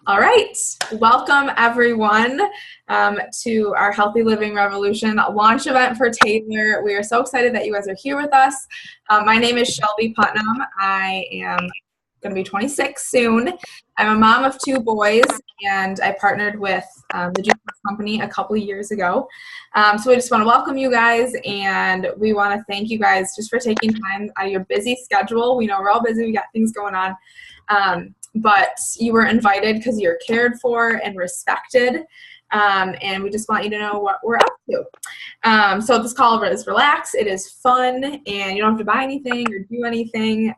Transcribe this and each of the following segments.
All right, welcome everyone to our Healthy Living Revolution launch event for Taylor. We are so excited that you guys are here with us. My name is Shelby Putnam. I am going to be 26 soon. I'm a mom of two boys, and I partnered with the Juice Company a couple of years ago. So we just want to welcome you guys, and we want to thank you guys just for taking time out of your busy schedule. We know we're all busy. We got things going on. But you were invited because you're cared for and respected, and we just want you to know what we're up to. So this call is relaxed, it is fun, and you don't have to buy anything or do anything.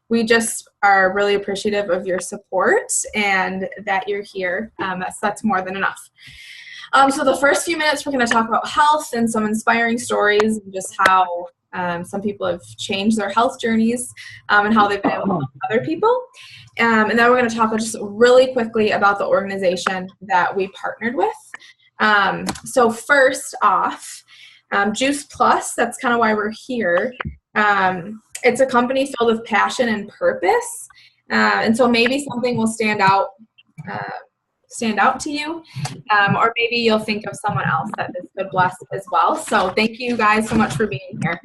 We just are really appreciative of your support and that you're here. That's more than enough. So the first few minutes, we're going to talk about health and some inspiring stories and just how some people have changed their health journeys and how they've been able to help other people. And then we're going to talk just really quickly about the organization that we partnered with. So first off, Juice Plus, that's kind of why we're here. It's a company filled with passion and purpose. And so maybe something will stand out to you, or maybe you'll think of someone else that this could bless as well. So thank you guys so much for being here.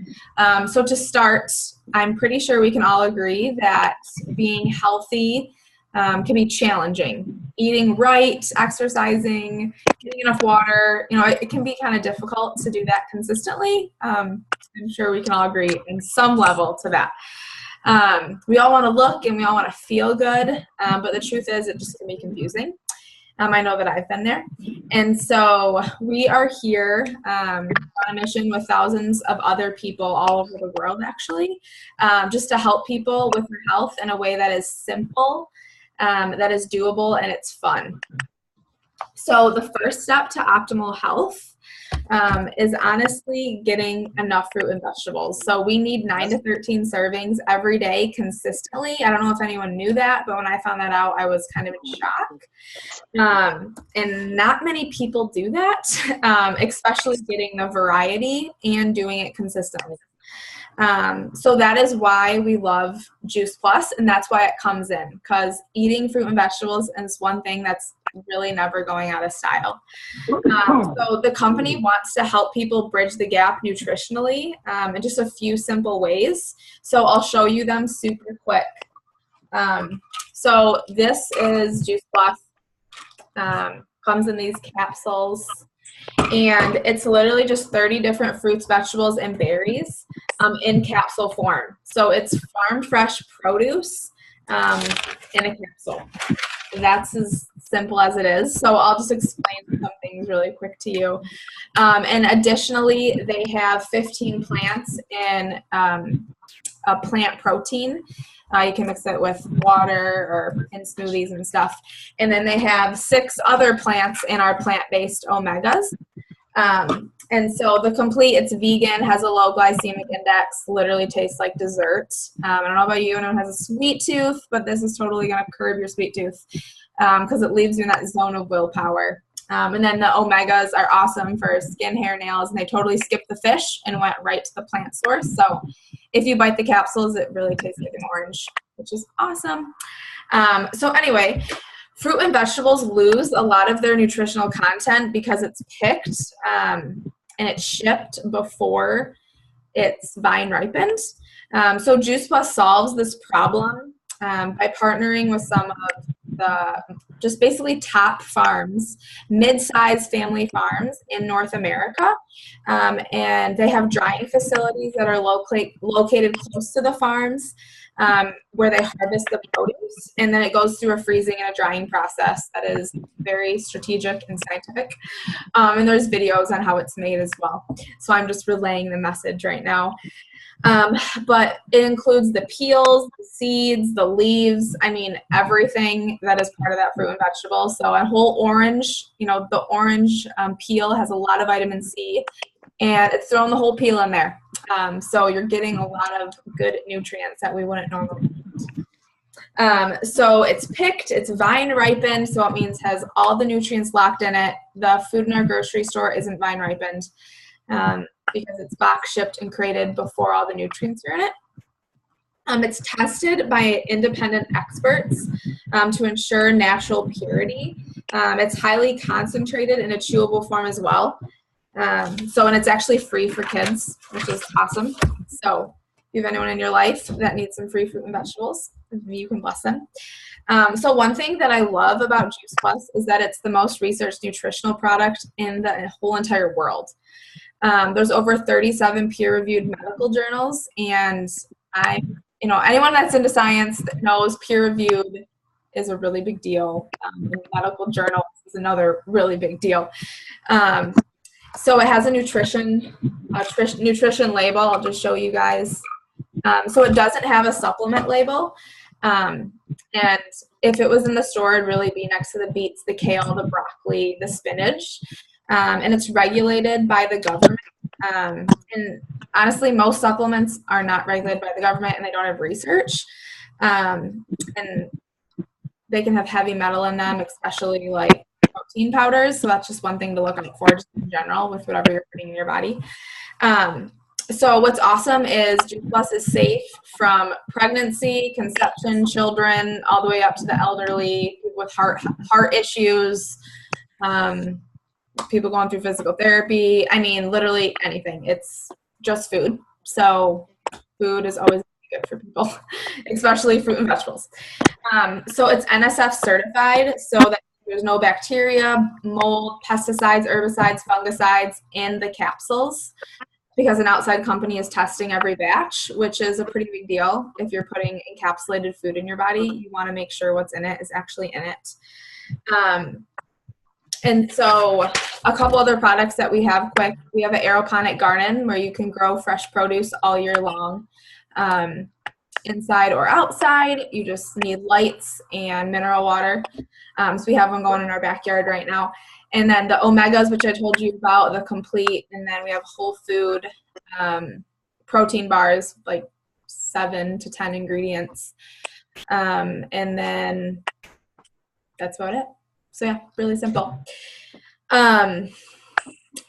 So to start, I'm pretty sure we can all agree that being healthy can be challenging. Eating right, exercising, getting enough water, it can be kind of difficult to do that consistently. I'm sure we can all agree in some level to that. We all want to look and we all want to feel good, but the truth is it just can be confusing. I know that I've been there. And so we are here on a mission with thousands of other people all over the world, actually, just to help people with their health in a way that is simple, that is doable, and it's fun. So the first step to optimal health is honestly getting enough fruit and vegetables. So we need 9 to 13 servings every day consistently. I don't know if anyone knew that, but when I found that out, I was kind of in shock. And not many people do that, especially getting the variety and doing it consistently. So that is why we love Juice Plus, and that's why it comes in, because eating fruit and vegetables is one thing that's really never going out of style. So the company wants to help people bridge the gap nutritionally in just a few simple ways. So I'll show you them super quick. So this is Juice Plus. Comes in these capsules, and it's literally just 30 different fruits, vegetables, and berries in capsule form. So it's farm fresh produce in a capsule. That's as simple as it is. So I'll just explain some things really quick to you. And additionally, they have 15 plants in a plant protein. You can mix it with water or in smoothies and stuff. And then they have 6 other plants in our plant-based omegas. And so the complete, it's vegan, has a low glycemic index, literally tastes like dessert. I don't know about you, anyone has a sweet tooth, but this is totally going to curb your sweet tooth because it leaves you in that zone of willpower. And then the omegas are awesome for skin, hair, nails, and they totally skipped the fish and went right to the plant source. So if you bite the capsules, it really tastes like an orange, which is awesome. So anyway, fruit and vegetables lose a lot of their nutritional content because it's picked and it's shipped before it's vine ripened. So Juice Plus solves this problem by partnering with some of the just basically top farms, mid-sized family farms in North America. And they have drying facilities that are located close to the farms where they harvest the produce. And then it goes through a freezing and a drying process that is very strategic and scientific. And there's videos on how it's made as well. So I'm just relaying the message right now. But it includes the peels, the seeds, the leaves, everything that is part of that fruit and vegetable. So a whole orange, the orange peel has a lot of vitamin C, and it's throwing the whole peel in there. So you're getting a lot of good nutrients that we wouldn't normally eat. So it's picked, it's vine ripened, so it means has all the nutrients locked in it. The food in our grocery store isn't vine ripened. Because it's box shipped and created before all the nutrients are in it. It's tested by independent experts to ensure natural purity. It's highly concentrated in a chewable form as well. And it's actually free for kids, which is awesome. So if you have anyone in your life that needs some free fruit and vegetables, you can bless them. So one thing that I love about Juice Plus is that it's the most researched nutritional product in the whole entire world. There's over 37 peer-reviewed medical journals, and anyone that's into science that knows peer-reviewed is a really big deal. Medical journals is another really big deal. So it has a nutrition label. I'll just show you guys. So it doesn't have a supplement label. And if it was in the store, it'd really be next to the beets, the kale, the broccoli, the spinach. And it's regulated by the government. And honestly, most supplements are not regulated by the government, and they don't have research. And they can have heavy metal in them, especially like protein powders. So that's just one thing to look out for just in general with whatever you're putting in your body. So what's awesome is Juice Plus is safe from pregnancy, conception, children, all the way up to the elderly, people with heart issues, people going through physical therapy. I mean, literally anything. It's just food. So food is always good for people, especially fruit and vegetables. So it's NSF certified so that there's no bacteria, mold, pesticides, herbicides, fungicides in the capsules, because an outside company is testing every batch, which is a pretty big deal. If you're putting encapsulated food in your body, you want to make sure what's in it is actually in it. And so a couple other products that we have quick, we have an aeroponic garden where you can grow fresh produce all year long, inside or outside. You just need lights and mineral water. So we have one going in our backyard right now. And then the omegas, which I told you about, the complete, and then we have whole food protein bars, like 7 to 10 ingredients. And then that's about it. So yeah, really simple.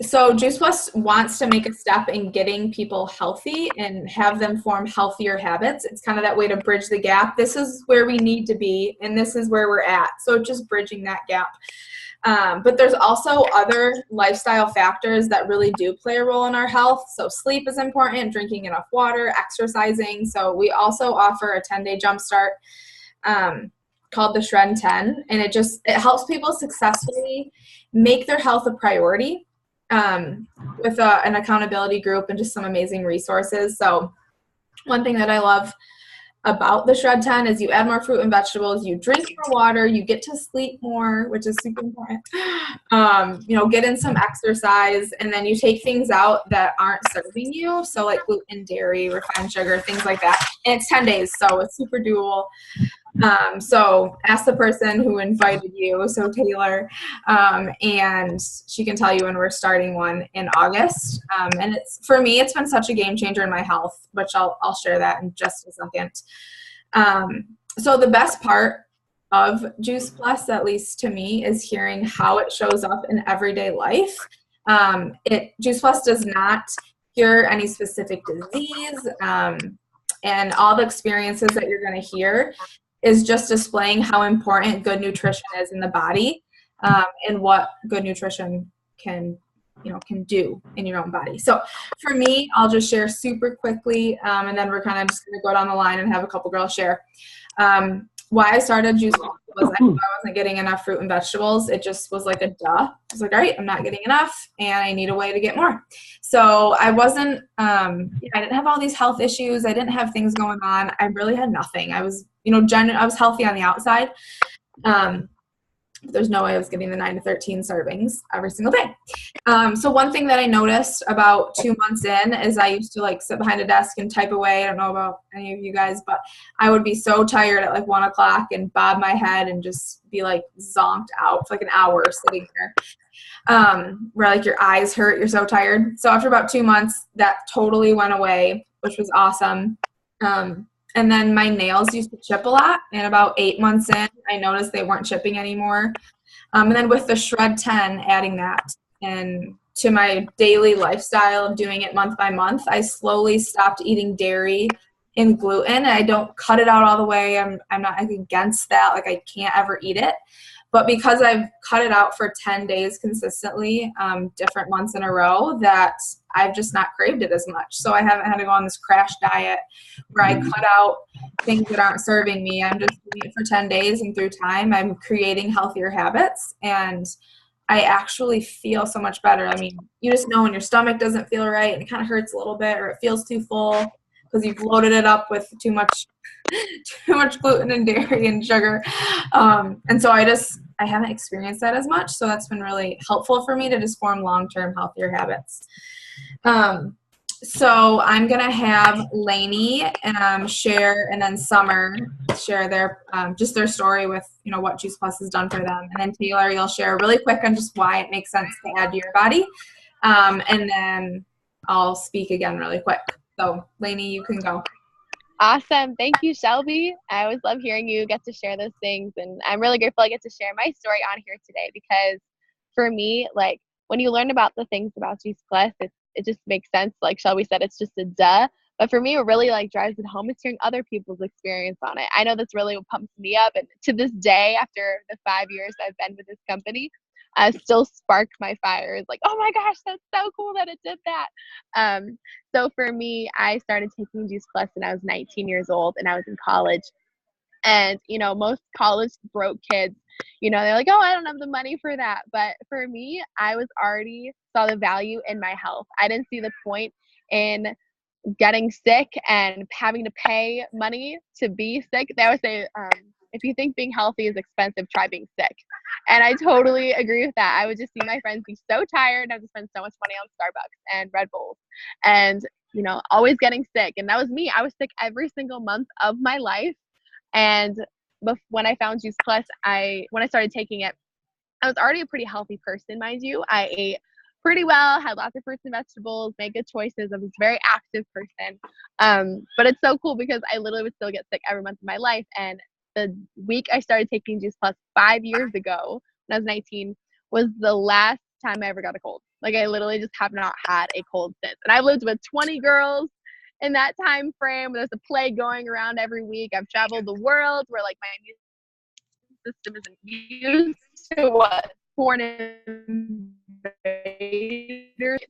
So Juice Plus wants to make a step in getting people healthy and have them form healthier habits. It's kind of that way to bridge the gap. This is where we need to be, and this is where we're at. So just bridging that gap. But there's also other lifestyle factors that really do play a role in our health. So sleep is important, drinking enough water, exercising. So we also offer a 10-day jumpstart called the Shred 10, and it helps people successfully make their health a priority with an accountability group and just some amazing resources. So one thing that I love about the Shred 10 is you add more fruit and vegetables, you drink more water, you get to sleep more, which is super important. Get in some exercise, and then you take things out that aren't serving you. So like gluten, dairy, refined sugar, things like that. And it's 10 days, so it's super doable. So ask the person who invited you, so Taylor, and she can tell you when we're starting one in August. And for me, it's been such a game changer in my health, which I'll share that in just a second. So the best part of Juice Plus, at least to me, is hearing how it shows up in everyday life. Juice Plus does not cure any specific disease, and all the experiences that you're going to hear is just displaying how important good nutrition is in the body, and what good nutrition can do in your own body. So for me, I'll just share super quickly, and then we're kind of just going to go down the line and have a couple girls share. Why I started Juice Plus was I knew I wasn't getting enough fruit and vegetables. It just was like a duh. I was like, all right, I'm not getting enough, and I need a way to get more. So I wasn't, I didn't have all these health issues. I didn't have things going on. I really had nothing. I was, I was healthy on the outside. But there's no way I was getting the 9 to 13 servings every single day. So one thing that I noticed about 2 months in is I used to like sit behind a desk and type away. I don't know about any of you guys, but I would be so tired at like 1 o'clock and bob my head and just be like zonked out for like an hour sitting there, where like your eyes hurt. You're so tired. So after about 2 months, that totally went away, which was awesome. And then my nails used to chip a lot, and about 8 months in, I noticed they weren't chipping anymore. And then with the Shred 10, adding that and to my daily lifestyle of doing it month by month, I slowly stopped eating dairy in gluten, and I don't cut it out all the way. I'm not against that. Like, I can't ever eat it. But because I've cut it out for 10 days consistently, different months in a row, that I've just not craved it as much. So I haven't had to go on this crash diet where I cut out things that aren't serving me. I'm just doing it for 10 days, and through time, I'm creating healthier habits, and I actually feel so much better. I mean, you just know when your stomach doesn't feel right and it kind of hurts a little bit, or it feels too full because you've loaded it up with too much gluten and dairy and sugar. And so I haven't experienced that as much. So that's been really helpful for me to just form long-term healthier habits. So I'm going to have Lainey share, and then Summer share their just their story with, what Juice Plus has done for them. And then Taylor, you'll share really quick on just why it makes sense to add to your body. And then I'll speak again really quick. So Lainey, you can go. Awesome. Thank you, Shelby. I always love hearing you get to share those things. And I'm really grateful I get to share my story on here today, because for me, like, when you learn about the things about Juice Plus, it just makes sense. Like Shelby said, it's just a duh. But for me, it really drives it home is hearing other people's experience on it. I know that's really what pumps me up. And to this day, after the 5 years I've been with this company, still spark my fires. Like, oh my gosh, that's so cool that it did that. So for me, I started taking Juice Plus when I was 19 years old, and I was in college. And, most college broke kids, they're like, oh, I don't have the money for that. But for me, I was already saw the value in my health. I didn't see the point in getting sick and having to pay money to be sick. They always say, if you think being healthy is expensive, try being sick. And I totally agree with that. I would just see my friends be so tired and have to spend so much money on Starbucks and Red Bulls and, always getting sick. And that was me. I was sick every single month of my life. And when I found Juice Plus, when I started taking it, I was already a pretty healthy person, mind you. I ate pretty well, had lots of fruits and vegetables, made good choices. I was a very active person. But it's so cool because I literally would still get sick every month of my life. And the week I started taking Juice Plus 5 years ago, when I was 19, was the last time I ever got a cold. Like, I literally just have not had a cold since. And I've lived with 20 girls in that time frame. There's a plague going around every week. I've traveled the world where, like, my immune system isn't used to what foreign invaders.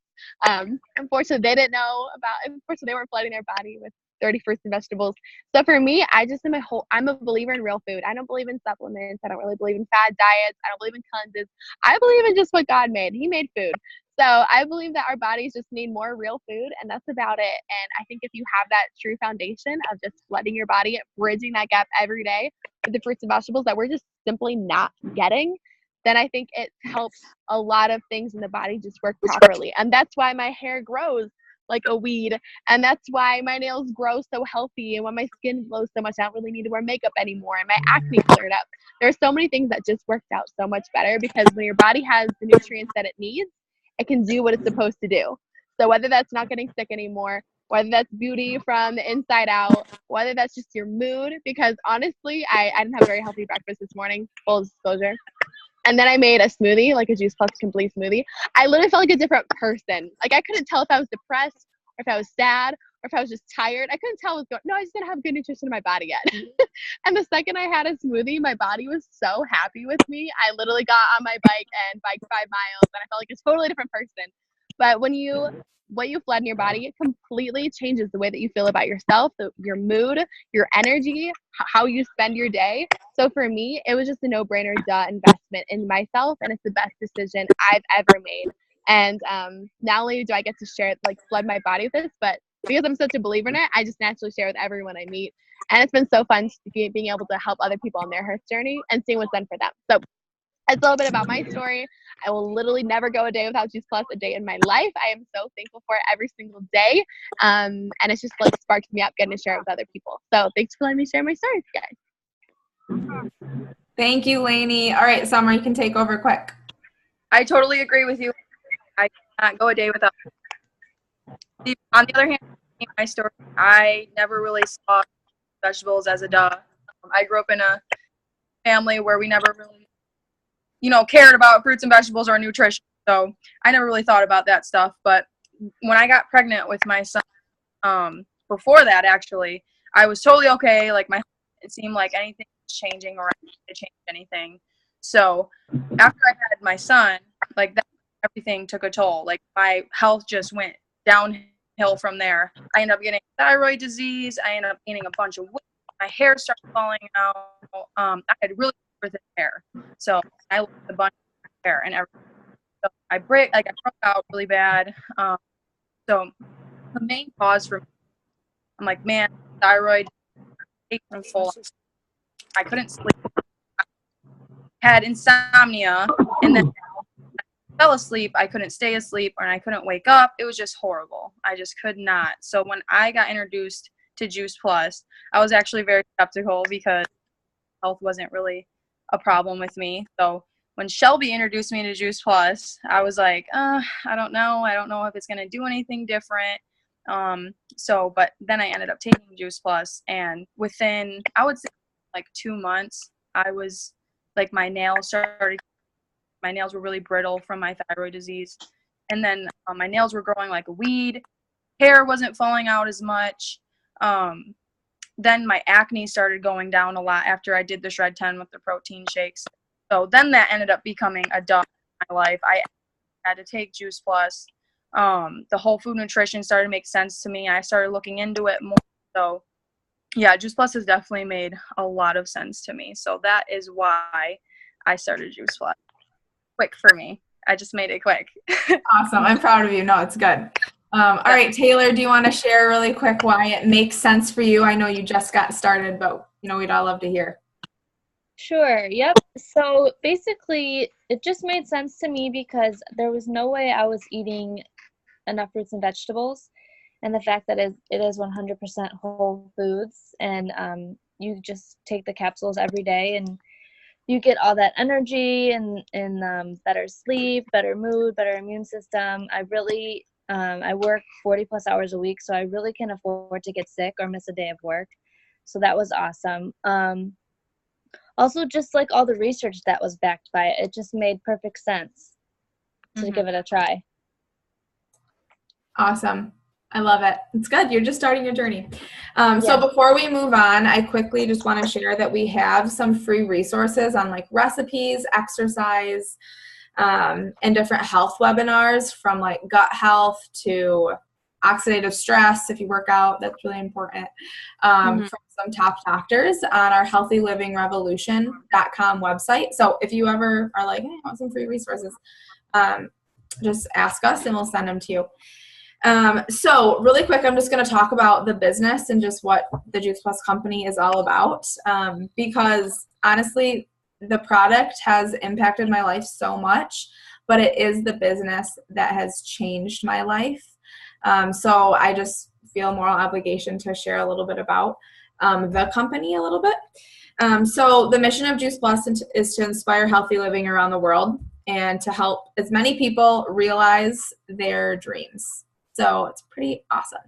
Unfortunately, they didn't know about. Unfortunately, they weren't flooding their body with 30 fruits and vegetables. So for me, I'm a believer in real food. I don't believe in supplements. I don't really believe in fad diets. I don't believe in cleanses. I believe in just what God made. He made food. So I believe that our bodies just need more real food, and that's about it. And I think if you have that true foundation of just flooding your body, bridging that gap every day with the fruits and vegetables that we're just simply not getting, then I think it helps a lot of things in the body just work properly. And that's why my hair grows like a weed. And that's why my nails grow so healthy. And when my skin glows so much, I don't really need to wear makeup anymore. And my acne cleared up. There's so many things that just worked out so much better, because when your body has the nutrients that it needs, it can do what it's supposed to do. So whether that's not getting sick anymore, whether that's beauty from the inside out, whether that's just your mood, because honestly, I didn't have a very healthy breakfast this morning, full disclosure. And then I made a smoothie, like a Juice Plus complete smoothie. I literally felt like a different person. Like, I couldn't tell if I was depressed, or if I was sad, or if I was just tired. I couldn't tell what was going on. No, I just didn't have good nutrition in my body yet. And the second I had a smoothie, my body was so happy with me. I literally got on my bike and biked 5 miles, and I felt like a totally different person. But what you flood in your body, it completely changes the way that you feel about yourself, your mood, your energy, how you spend your day. So for me, it was just a no-brainer investment in myself, and it's the best decision I've ever made. And not only do I get to share it, like flood my body with this, but because I'm such a believer in it, I just naturally share with everyone I meet. And it's been so fun being able to help other people on their health journey and seeing what's done for them. So it's a little bit about my story. I will literally never go a day without Juice Plus a day in my life. I am so thankful for it every single day. And it's just like sparked me up getting to share it with other people. So thanks for letting me share my story, guys. Thank you, Lainey. All right, Summer, you can take over quick. I totally agree with you. I cannot go a day without. On the other hand, in my story, I never really saw vegetables as a duh. I grew up in a family where we never really, cared about fruits and vegetables or nutrition. So I never really thought about that stuff. But when I got pregnant with my son, before that, actually, I was totally okay. Like it seemed like anything was changing or to change anything. So after I had my son, like that, everything took a toll. Like my health just went downhill from there. I ended up getting thyroid disease. I ended up gaining a bunch of weight. My hair started falling out. I had really thin hair, so I lost a bunch of hair and everything. So I broke out really bad. So the main cause for me, I'm like, man, thyroid, full. I couldn't sleep. I had insomnia, and then I fell asleep. I couldn't stay asleep, and I couldn't wake up. It was just horrible. I just could not. So when I got introduced to Juice Plus, I was actually very skeptical because health wasn't really a problem with me. So when Shelby introduced me to Juice Plus, I was like, I don't know. I don't know if it's going to do anything different. But then I ended up taking Juice Plus, and within, I would say, like 2 months, I was like, my nails were really brittle from my thyroid disease. And then my nails were growing like a weed. Hair wasn't falling out as much. Then my acne started going down a lot after I did the Shred 10 with the protein shakes. So then that ended up becoming a dump in my life. I had to take Juice Plus. The whole food nutrition started to make sense to me. I started looking into it more. So yeah, Juice Plus has definitely made a lot of sense to me. So that is why I started Juice Plus. Quick for me. I just made it quick. Awesome. I'm proud of you. No, it's good. All right, Taylor, do you want to share really quick why it makes sense for you? I know you just got started, but we'd all love to hear. Sure. Yep. So basically, it just made sense to me because there was no way I was eating enough fruits and vegetables, and the fact that it is 100% whole foods, and you just take the capsules every day, and you get all that energy and better sleep, better mood, better immune system. I work 40 plus hours a week, so I really can afford to get sick or miss a day of work. So that was awesome. Also, just like all the research that was backed by it, it just made perfect sense to give it a try. Awesome. I love it. It's good. You're just starting your journey. So before we move on, I quickly just want to share that we have some free resources on like recipes, exercise, and different health webinars, from like gut health to oxidative stress. If you work out, that's really important. From some top doctors on our healthylivingrevolution.com website. So if you ever are like, hey, I want some free resources, just ask us and we'll send them to you. So really quick, I'm just going to talk about the business and just what the Juice Plus company is all about. Because honestly, the product has impacted my life so much, but it is the business that has changed my life. So I just feel a moral obligation to share a little bit about the company a little bit. So the mission of Juice Plus is to inspire healthy living around the world and to help as many people realize their dreams. So it's pretty awesome.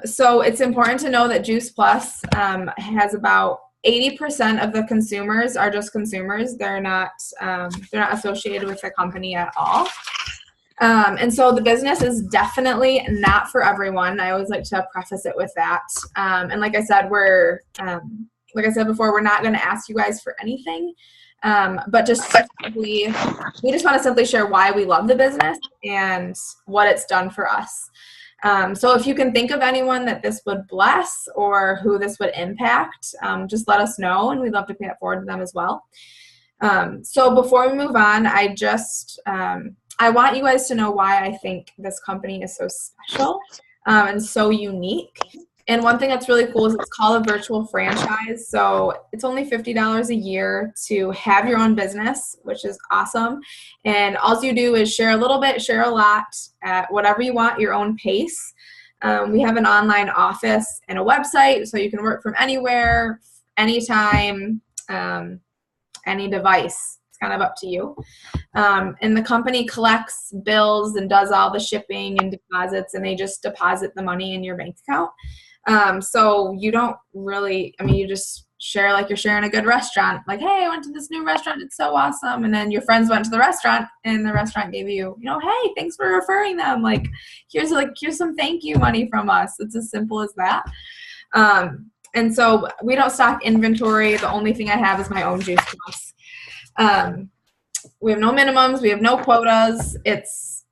So it's important to know that Juice Plus has about 80% of the consumers are just consumers. They're not associated with the company at all. And so the business is definitely not for everyone. I always like to preface it with that. And like I said, before, we're not going to ask you guys for anything. But we just want to simply share why we love the business and what it's done for us. So if you can think of anyone that this would bless or who this would impact, just let us know, and we'd love to pay it forward to them as well. So before we move on, I want you guys to know why I think this company is so special and so unique. And one thing that's really cool is it's called a virtual franchise. So it's only $50 a year to have your own business, which is awesome. And all you do is share a little bit, share a lot, at whatever you want, your own pace. We have an online office and a website, so you can work from anywhere, anytime, any device. It's kind of up to you. And the company collects bills and does all the shipping and deposits, and they just deposit the money in your bank account. So you don't really, you just share like you're sharing a good restaurant. Like, hey, I went to this new restaurant. It's so awesome. And then your friends went to the restaurant and the restaurant gave you, hey, thanks for referring them. Like, here's some thank you money from us. It's as simple as that. And so we don't stock inventory. The only thing I have is my own Juice Plus. We have no minimums. We have no quotas. It's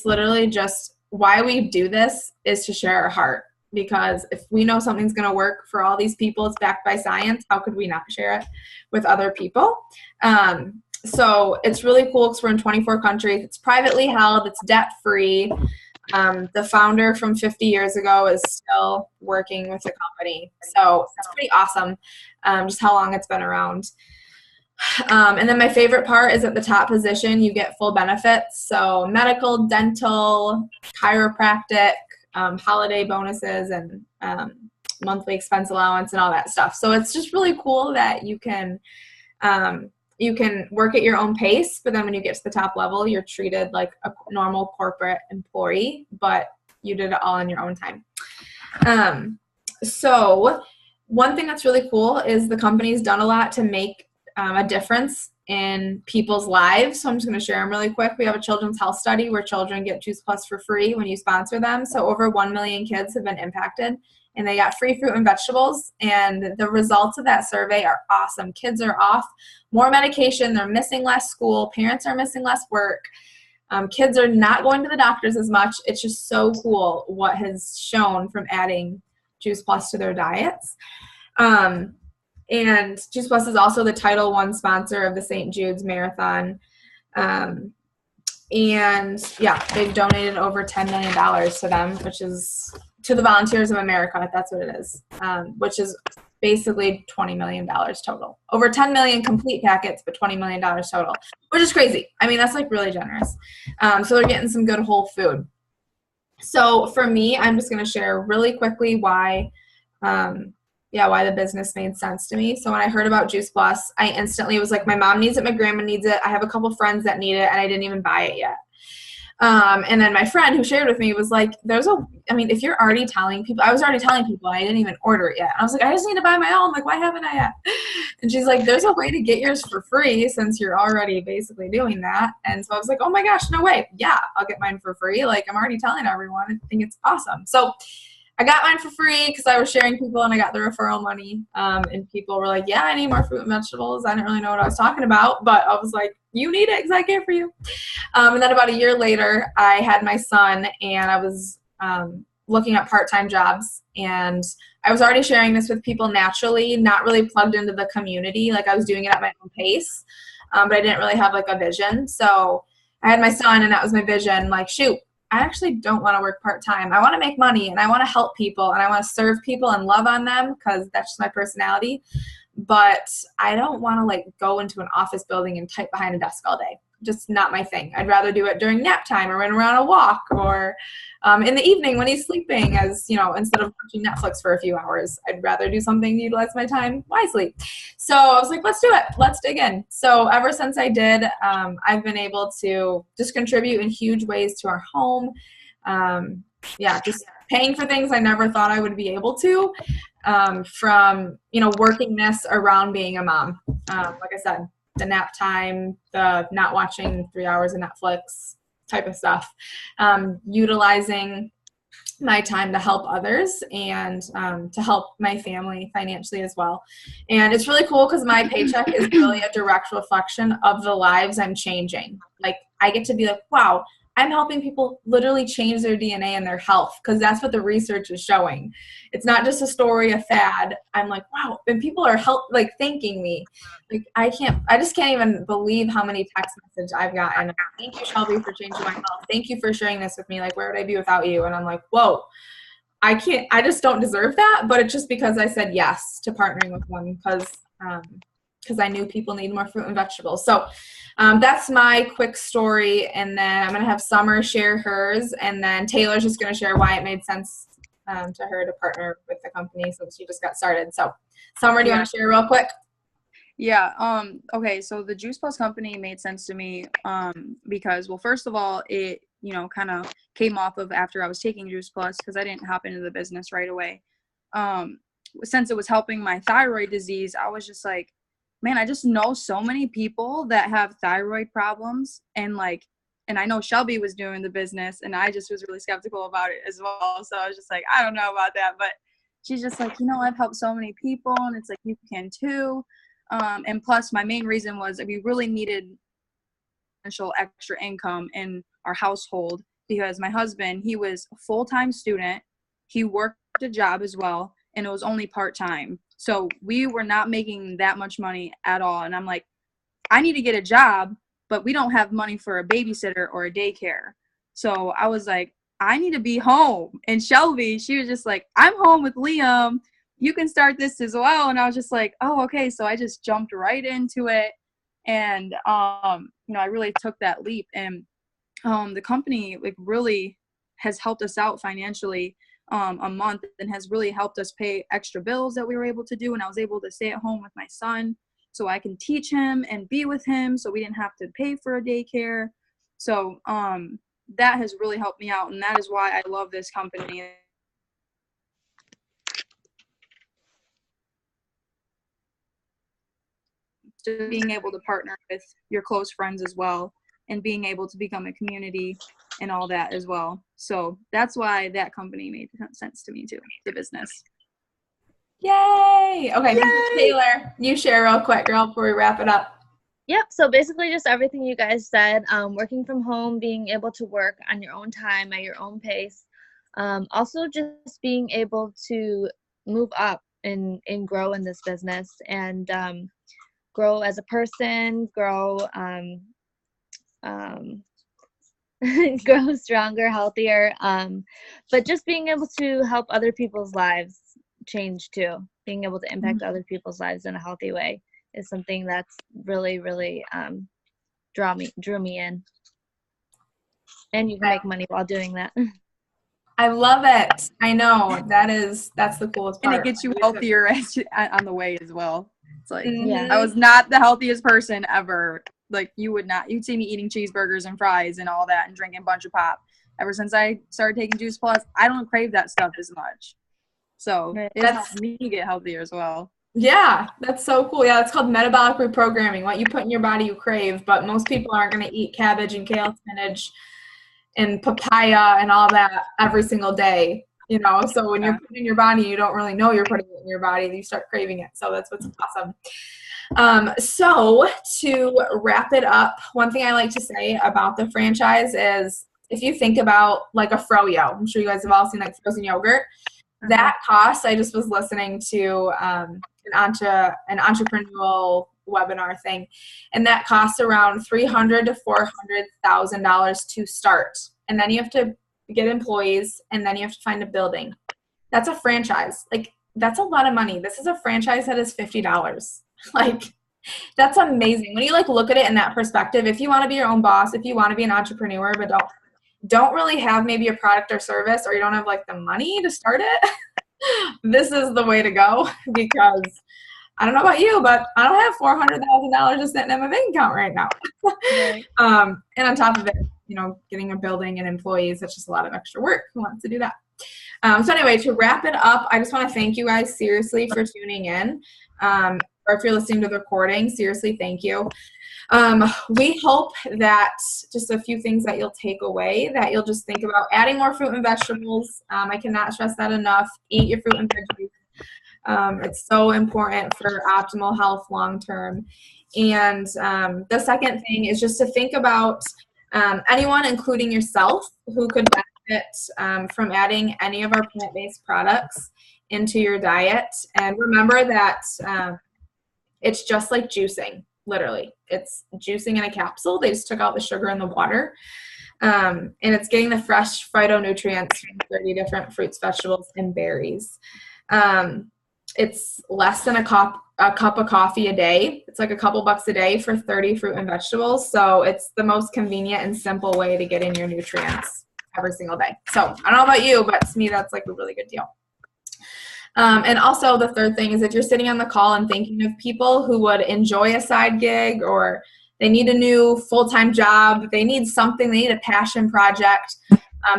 literally just why we do this is to share our heart, because if we know something's going to work for all these people, it's backed by science, how could we not share it with other people? So it's really cool because we're in 24 countries. It's privately held. It's debt-free. The founder from 50 years ago is still working with the company. So it's pretty awesome, just how long it's been around. And then my favorite part is at the top position, you get full benefits. So medical, dental, chiropractic, holiday bonuses, and monthly expense allowance and all that stuff. So it's just really cool that you can work at your own pace, but then when you get to the top level, you're treated like a normal corporate employee, but you did it all in your own time. So one thing that's really cool is the company's done a lot to make a difference in people's lives. So I'm just going to share them really quick. We have a children's health study where children get Juice Plus for free when you sponsor them. So over 1 million kids have been impacted, and they got free fruit and vegetables. And the results of that survey are awesome. Kids are off more medication. They're missing less school. Parents are missing less work. Kids are not going to the doctors as much. It's just so cool what has shown from adding Juice Plus to their diets. And Juice Plus is also the Title I sponsor of the St. Jude's Marathon. And yeah, they've donated over $10 million to them, which is to the Volunteers of America. That's what it is, which is basically $20 million total. Over 10 million complete packets, but $20 million total, which is crazy. I mean, that's like really generous. So they're getting some good whole food. So for me, I'm just going to share really quickly why the business made sense to me. So when I heard about Juice Plus, I instantly was like, my mom needs it, my grandma needs it, I have a couple friends that need it, and I didn't even buy it yet. And then my friend who shared with me was like, if you're already telling people, I was already telling people, I didn't even order it yet. I was like, I just need to buy my own. Like, why haven't I yet? And she's like, there's a way to get yours for free since you're already basically doing that. And so I was like, oh my gosh, no way. Yeah, I'll get mine for free. Like, I'm already telling everyone. I think it's awesome. So I got mine for free because I was sharing people and I got the referral money. And people were like, yeah, I need more fruit and vegetables. I didn't really know what I was talking about, but I was like, you need it because I care for you. And then about a year later, I had my son and I was looking at part-time jobs, and I was already sharing this with people naturally, not really plugged into the community. Like, I was doing it at my own pace, but I didn't really have like a vision. So I had my son and that was my vision. Like, shoot, I actually don't want to work part-time. I want to make money and I want to help people and I want to serve people and love on them because that's just my personality. But I don't want to like go into an office building and type behind a desk all day. Just not my thing. I'd rather do it during nap time or when we're on a walk or in the evening when he's sleeping, as you know, instead of watching Netflix for a few hours. I'd rather do something to utilize my time wisely. So I was like, let's do it. Let's dig in. So ever since I did, I've been able to just contribute in huge ways to our home. Just paying for things I never thought I would be able to, from, workingness around being a mom. Like I said, the nap time, the not watching 3 hours of Netflix type of stuff, utilizing my time to help others and to help my family financially as well. And it's really cool because my paycheck is really a direct reflection of the lives I'm changing. Like, I get to be like, wow, I'm helping people literally change their DNA and their health, because that's what the research is showing. It's not just a story, a fad. I'm like, wow, and people are thanking me. Like, I just can't even believe how many text messages I've gotten. Thank you, Shelby, for changing my health. Thank you for sharing this with me. Like, where would I be without you? And I'm like, whoa, I just don't deserve that. But it's just because I said yes to partnering with one, because I knew people need more fruit and vegetables. So that's my quick story. And then I'm going to have Summer share hers. And then Taylor's just going to share why it made sense to her to partner with the company since she just got started. So Summer, do you want to share real quick? Yeah. Okay. So the Juice Plus company made sense to me because, well, first of all, it, kind of came off of after I was taking Juice Plus, because I didn't hop into the business right away. Since it was helping my thyroid disease, I was just like, man, I just know so many people that have thyroid problems, and I know Shelby was doing the business, and I just was really skeptical about it as well. So I was just like, I don't know about that, but she's just like, I've helped so many people, and it's like, you can too. And plus, my main reason was that we really needed financial extra income in our household because my husband, he was a full-time student. He worked a job as well, and it was only part-time. So we were not making that much money at all. And I'm like, I need to get a job, but we don't have money for a babysitter or a daycare. So I was like, I need to be home. And Shelby, she was just like, I'm home with Liam. You can start this as well. And I was just like, oh, okay. So I just jumped right into it. And, I really took that leap. And the company like really has helped us out financially a month and has really helped us pay extra bills that we were able to do. And I was able to stay at home with my son so I can teach him and be with him. So we didn't have to pay for a daycare. So that has really helped me out. And that is why I love this company. Just being able to partner with your close friends as well and being able to become a community and all that as well. So that's why that company made sense to me too, the business. Yay! Okay, Yay! Taylor, you share real quick, girl, before we wrap it up. Yep. So basically just everything you guys said, working from home, being able to work on your own time at your own pace. Also just being able to move up and grow in this business and grow as a person, grow grow stronger, healthier. But just being able to help other people's lives change too. Being able to impact other people's lives in a healthy way is something that's really, really drew me in. And you can make money while doing that. I love it. I know that's the coolest part. And it gets you healthier on the way as well. It's like, Yeah. I was not the healthiest person ever. Like you'd see me eating cheeseburgers and fries and all that and drinking a bunch of pop. Ever since I started taking Juice Plus, I don't crave that stuff as much. So it helped me get healthier as well. Yeah, that's so cool. Yeah, it's called metabolic reprogramming. What you put in your body, you crave. But most people aren't going to eat cabbage and kale, spinach, and papaya and all that every single day. So when you're putting it in your body, you don't really know you're putting it in your body. You start craving it. So that's what's awesome. So to wrap it up, one thing I like to say about the franchise is if you think about like a Froyo, I'm sure you guys have all seen like frozen yogurt. That cost, I just was listening to an entrepreneurial webinar thing, and that costs around $300,000 to $400,000 to start. And then you have to get employees, and then you have to find a building. That's a franchise. Like, that's a lot of money. This is a franchise that is $50. Like, that's amazing. When you like look at it in that perspective, if you want to be your own boss, if you want to be an entrepreneur, but don't really have maybe a product or service, or you don't have like the money to start it, this is the way to go, because I don't know about you, but I don't have $400,000 just sitting in my bank account right now. Right. And on top of it, getting a building and employees, that's just a lot of extra work. Who wants to do that? So anyway, to wrap it up, I just want to thank you guys seriously for tuning in. Or if you're listening to the recording, seriously, thank you. We hope that just a few things that you'll take away, that you'll just think about adding more fruit and vegetables. I cannot stress that enough. Eat your fruit and veggies. It's so important for optimal health long term. And the second thing is just to think about anyone, including yourself, who could benefit from adding any of our plant-based products into your diet. And remember that it's just like juicing. Literally, it's juicing in a capsule. They just took out the sugar and the water, and it's getting the fresh phytonutrients from 30 different fruits, vegetables, and berries. It's less than a cup of coffee a day. It's like a couple bucks a day for 30 fruit and vegetables. So it's the most convenient and simple way to get in your nutrients every single day. So I don't know about you, but to me, that's like a really good deal. And also the third thing is if you're sitting on the call and thinking of people who would enjoy a side gig, or they need a new full-time job, they need something, they need a passion project,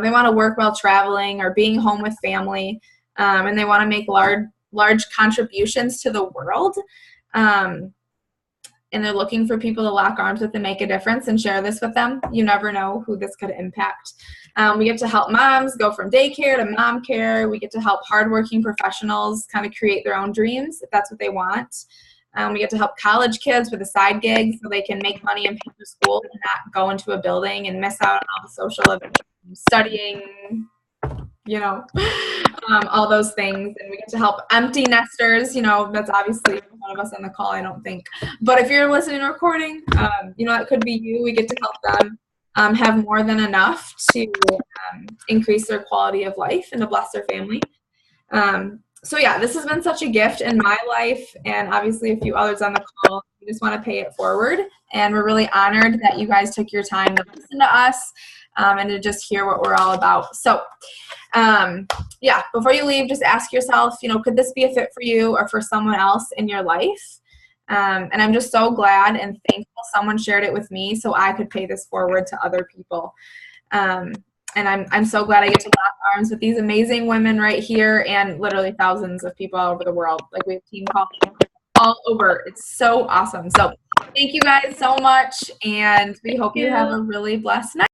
they want to work while traveling or being home with family, and they want to make large contributions to the world. and they're looking for people to lock arms with and make a difference and share this with them, you never know who this could impact. We get to help moms go from daycare to mom care. We get to help hardworking professionals kind of create their own dreams if that's what they want. We get to help college kids with a side gig so they can make money and pay for school and not go into a building and miss out on all the social events, studying, all those things. And we get to help empty nesters. That's obviously one of us on the call, I don't think. But if you're listening and recording, that could be you. We get to help them have more than enough to increase their quality of life and to bless their family. So yeah, this has been such a gift in my life, and obviously a few others on the call. We just want to pay it forward, and we're really honored that you guys took your time to listen to us and to just hear what we're all about. So before you leave, just ask yourself, could this be a fit for you or for someone else in your life? And I'm just so glad and thankful someone shared it with me so I could pay this forward to other people. And I'm so glad I get to lock arms with these amazing women right here and literally thousands of people all over the world. Like, we have team calls all over. It's so awesome. So thank you guys so much, and we hope you have a really blessed night.